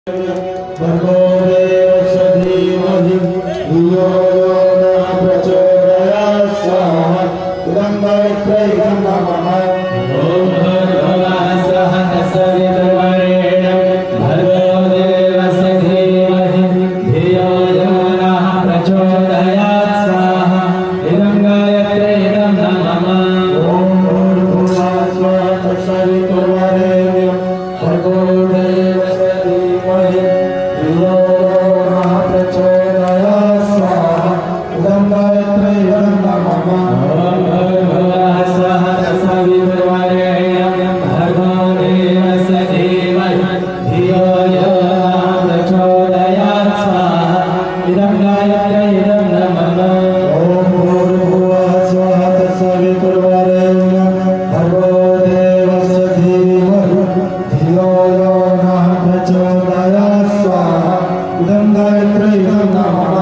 भर्गो देवस्य धीमहि धियो यो नः प्रचोदयात् स्वाहा इदं गायत्र्यै नमः। ॐ भर्गवः सवितुर्वरेण्यं भर्गो देवस्य धीमहि धियो यो नः प्रचोदयात् स्वाहा इदं गायत्र्यै नमः। ॐ भूर्भुवः स्वः सवितुर्वरेण्यं भर्गो देवस्य धीमहि धियो यो नः प्रचोदयात् स्वाहा इदं गायत्र्यै नमः। ॐ भर्गवः सवितुर्वरेण्यं भर्गो देवस्य धीमहि धियो यो नः प्रचोदयात् स्वाहा इदं गायत्र्यै नमः। ॐ भूर्भुवः स्वः सवितुर्वरेण्यं भर्गो देवस्य धीमहि धियो यो नः प्रचोदयात् स्वाहा इदं गायत्र्यै नमः।